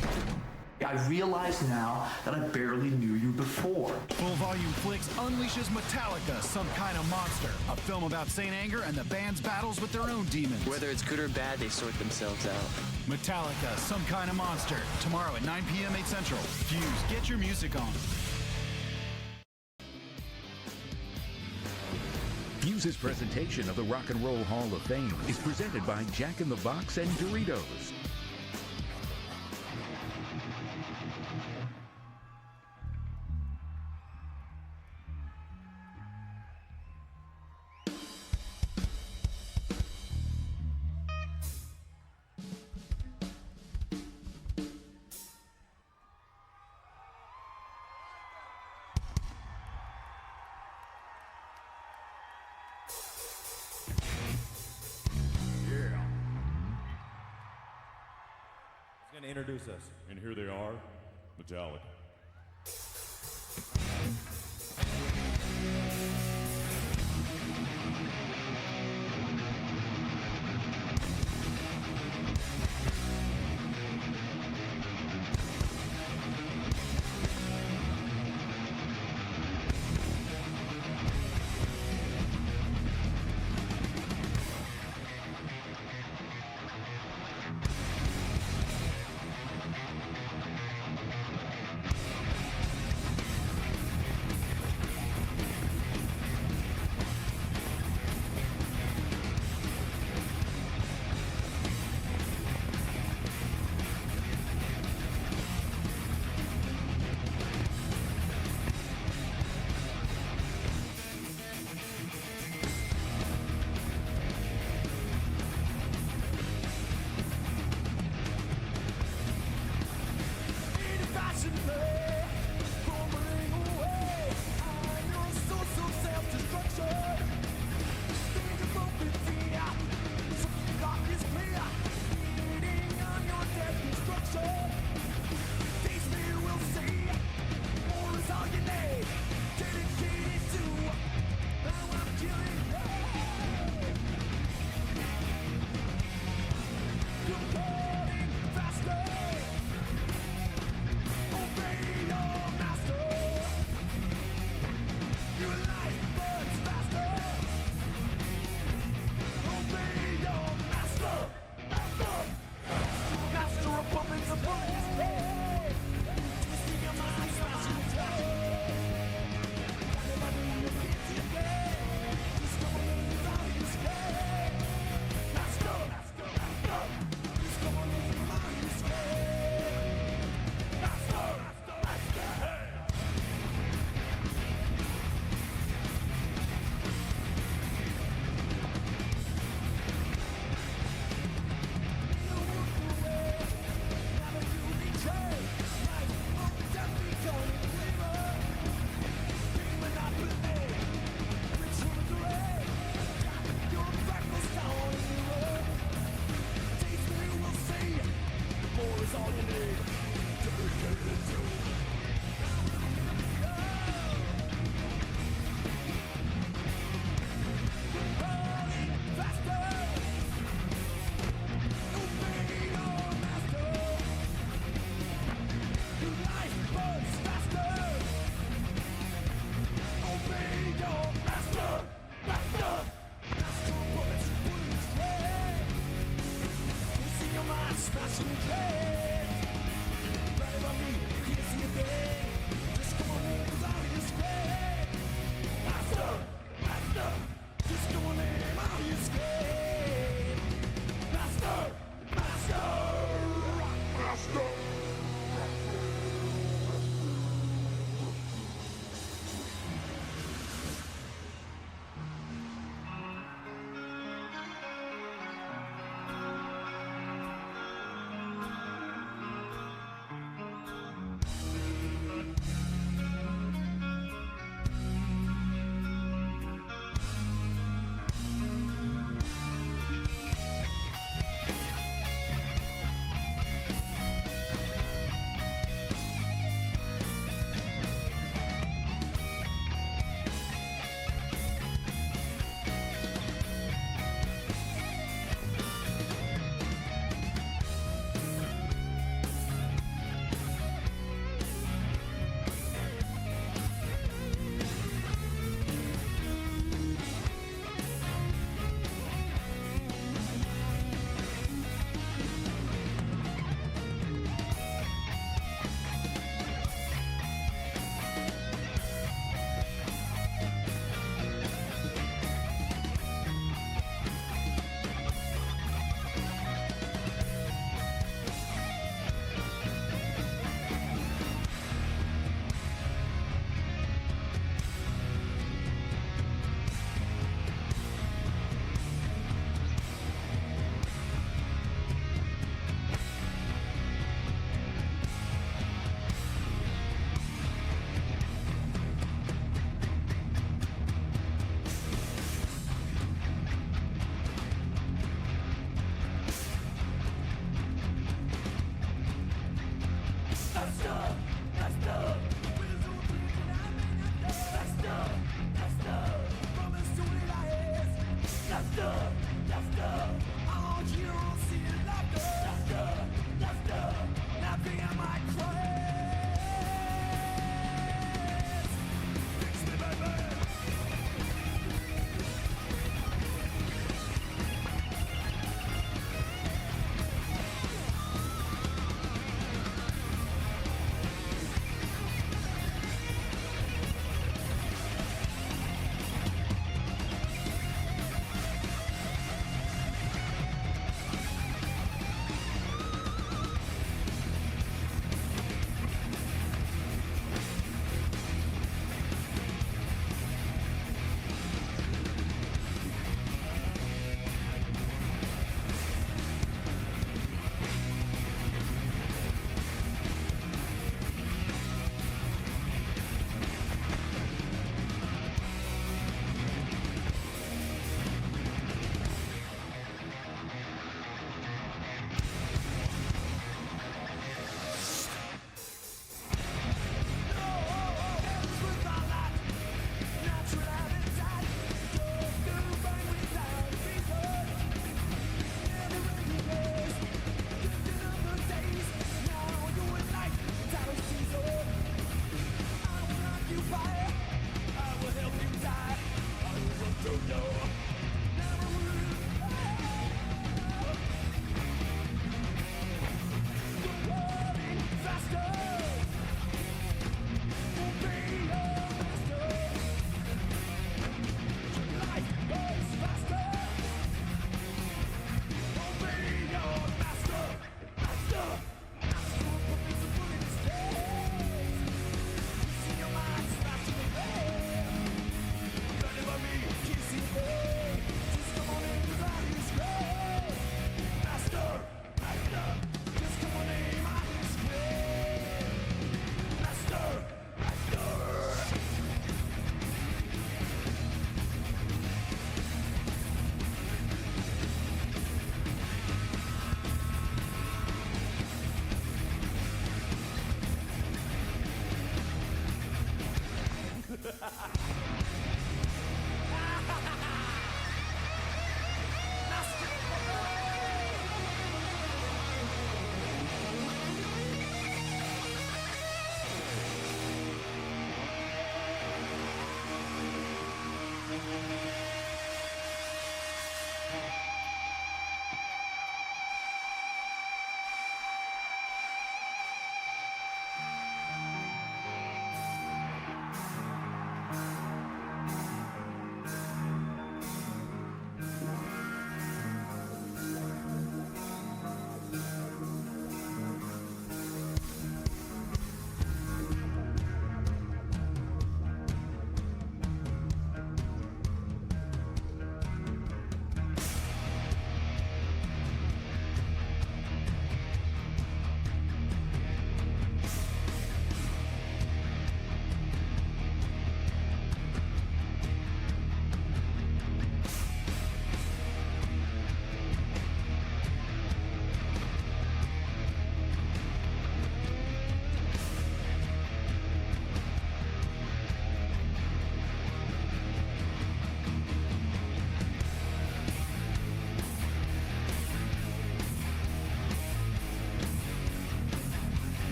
I realize now that I barely knew you before. Full Volume Flicks unleashes Metallica, Some Kind of Monster, a film about Saint Anger and the band's battles with their own demons. Whether it's good or bad, they sort themselves out. Metallica, Some Kind of Monster, tomorrow at 9 p.m. 8 Central. Fuse, get your music on. Fuse's presentation of the Rock and Roll Hall of Fame is presented by Jack in the Box and Doritos. Going to introduce us, and here they are, Metallica.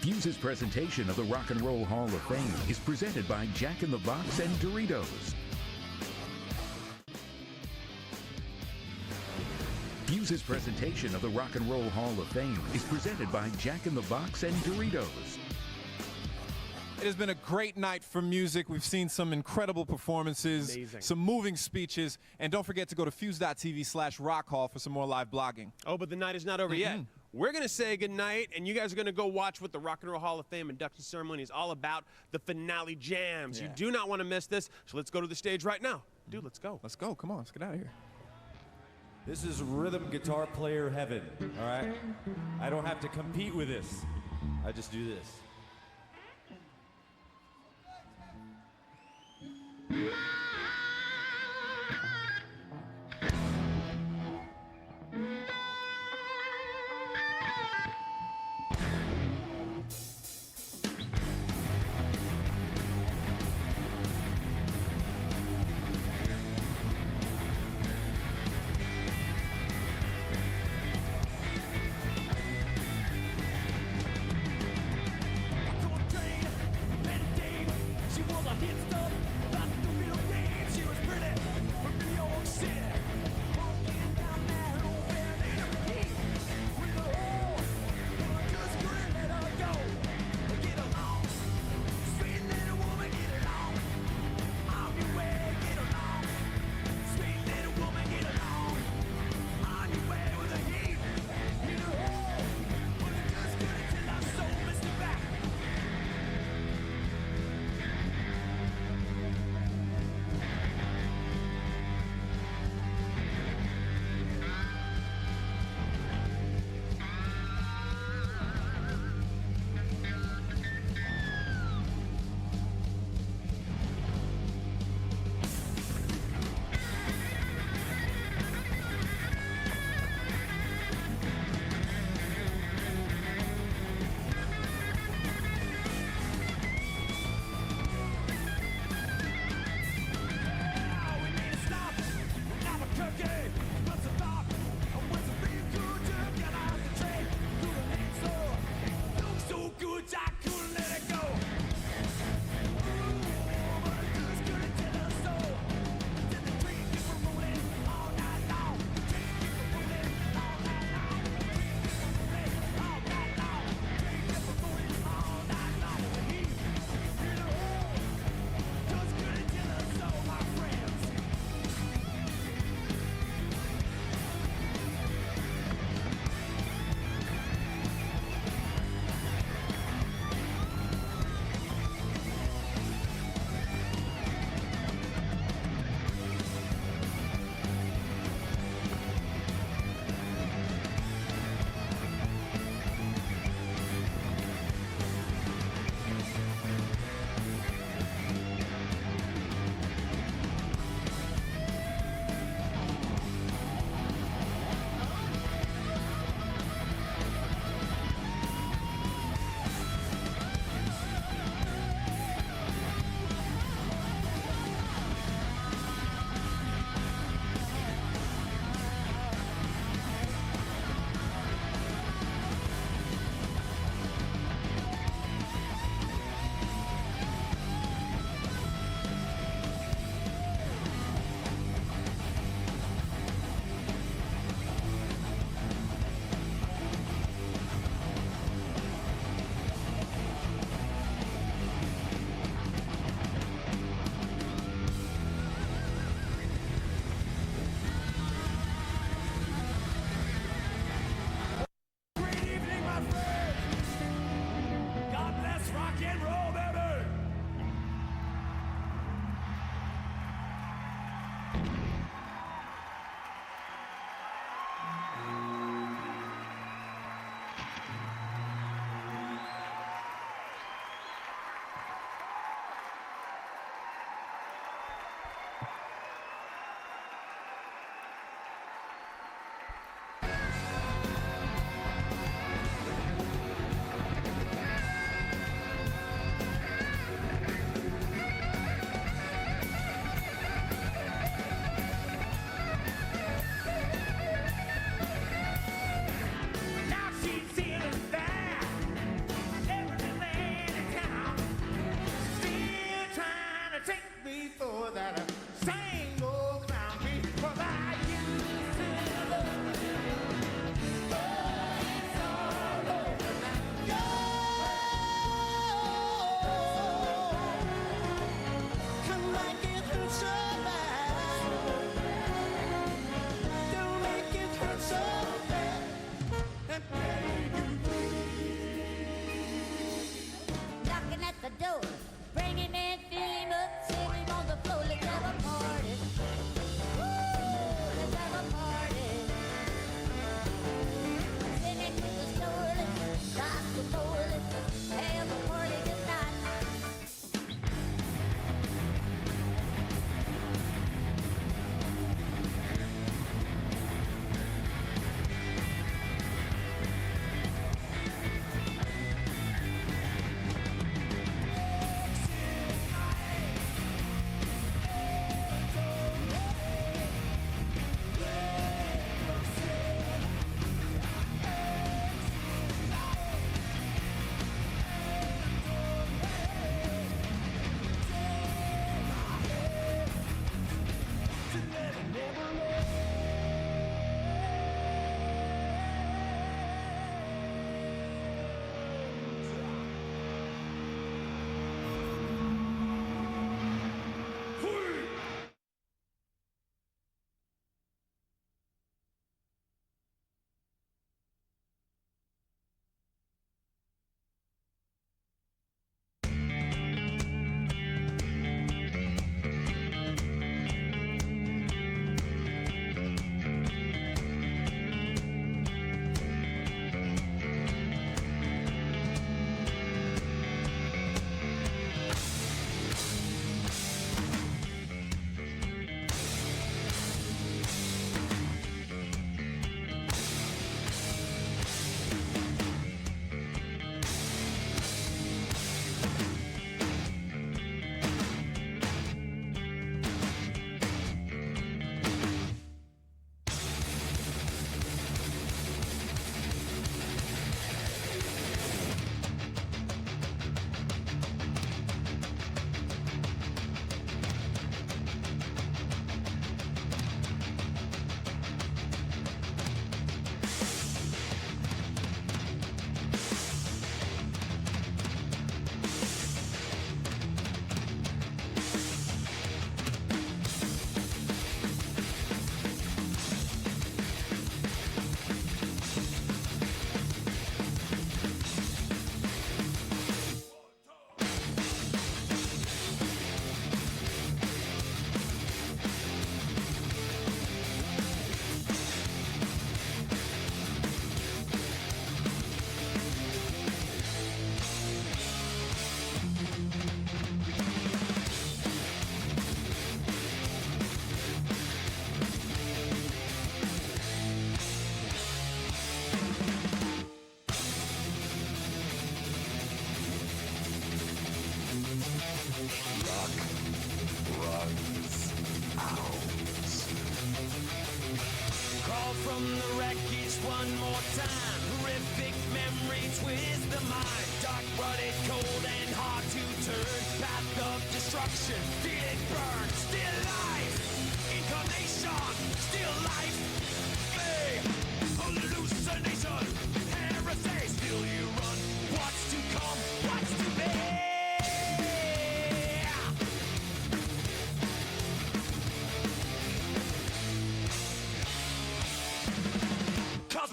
Fuse's presentation of the Rock and Roll Hall of Fame is presented by Jack in the Box and Doritos. Fuse's presentation of the Rock and Roll Hall of Fame is presented by Jack in the Box and Doritos. It has been a great night for music. We've seen some incredible performances, some moving speeches, and don't forget to go to fuse.tv/rockhall for some more live blogging. Oh, but the night is not over yet. We're going to say goodnight, and you guys are going to go watch what the Rock and Roll Hall of Fame induction ceremony is all about, the finale jams. You do not want to miss this, so let's go to the stage right now. Dude, let's go. Let's go. Come on, let's get out of here. This is rhythm guitar player heaven, all right? I don't have to compete with this. I just do this.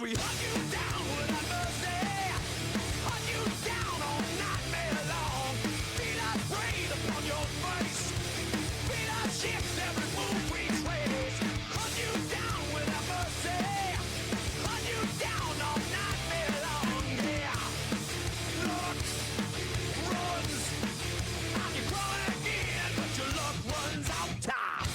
we hunt you down without mercy. Hunt you down all nightmare long. Feel us breathe upon your face. Feel us shift every move we trace. Hunt you down without mercy. Hunt you down all nightmare long. Yeah. Luck runs. And you crawl again, but your luck runs out time.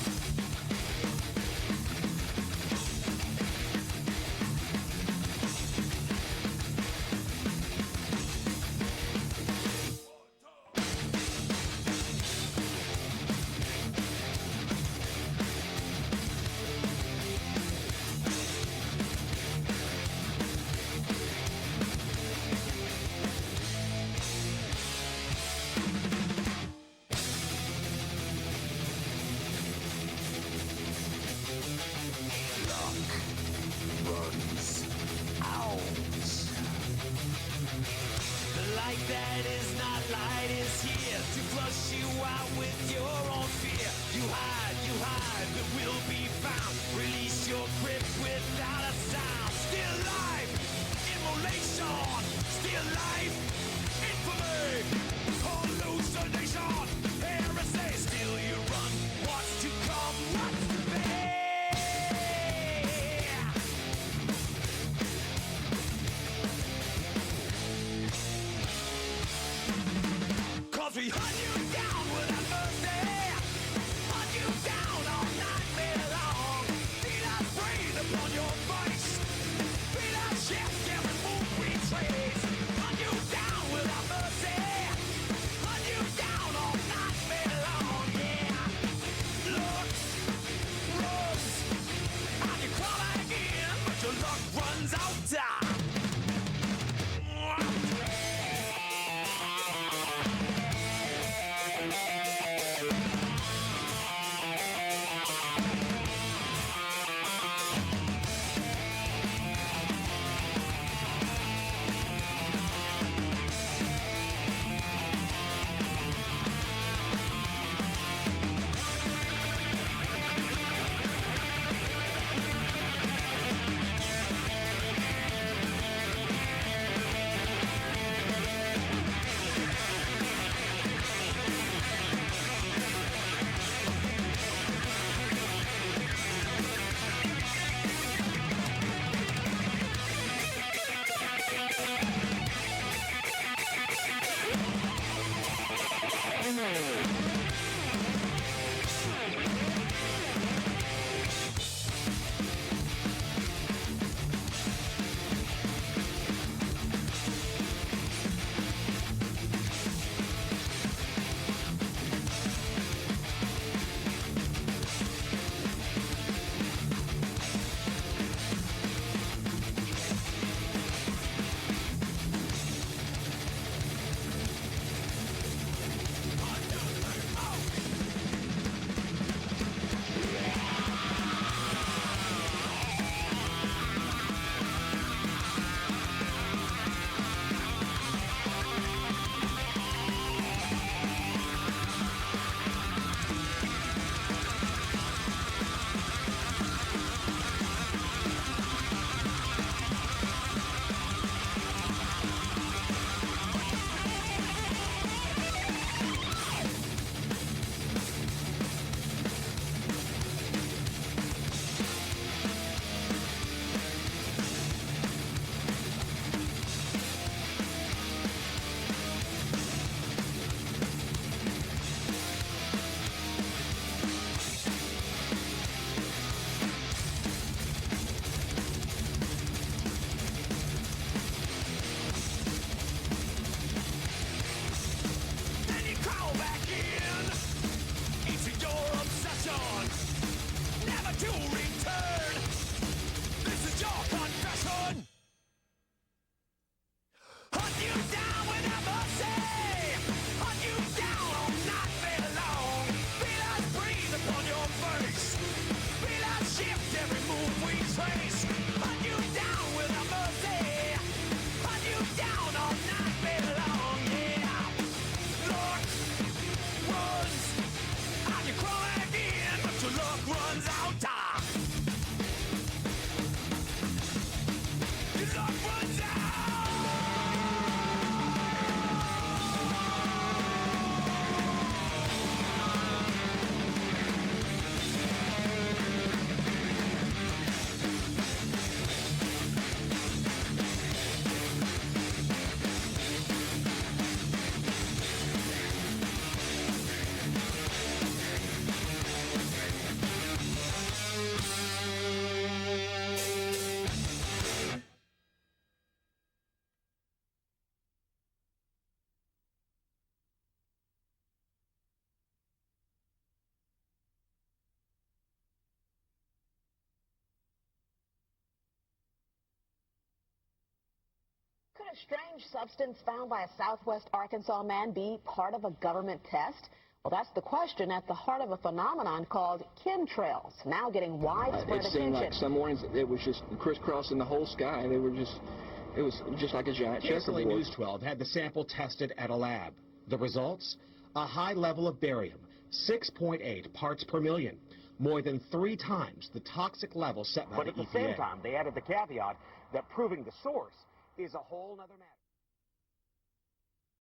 Light that is not light is here to flush you out with your own fear. You hide, but will be found. Release your grip without a sound. Still life, immolation. Still life, infamy. Hallucination, heresy. Still you run. What's to come? What's to be? Cause we hunt you down without mercy. Hunt you down all nightmare long. Feel us breathe upon your face. Feel us shift every move we trace. Hunt you down without mercy. Hunt you down all nightmare long. Yeah. Looks, runs, and you crawl again, but your luck runs out time. a strange substance found by a southwest Arkansas man be part of a government test? Well, that's the question at the heart of a phenomenon called chemtrails, now getting widespread It seemed attention. like some mornings it was just crisscrossing the whole sky. They were just, it was just like a giant Recently, checkerboard. News 12 had the sample tested at a lab. The results? A high level of barium, 6.8 parts per million, more than 3 times the toxic level set by But the at the EPA. same time, they added the caveat that proving the source is a whole other matter.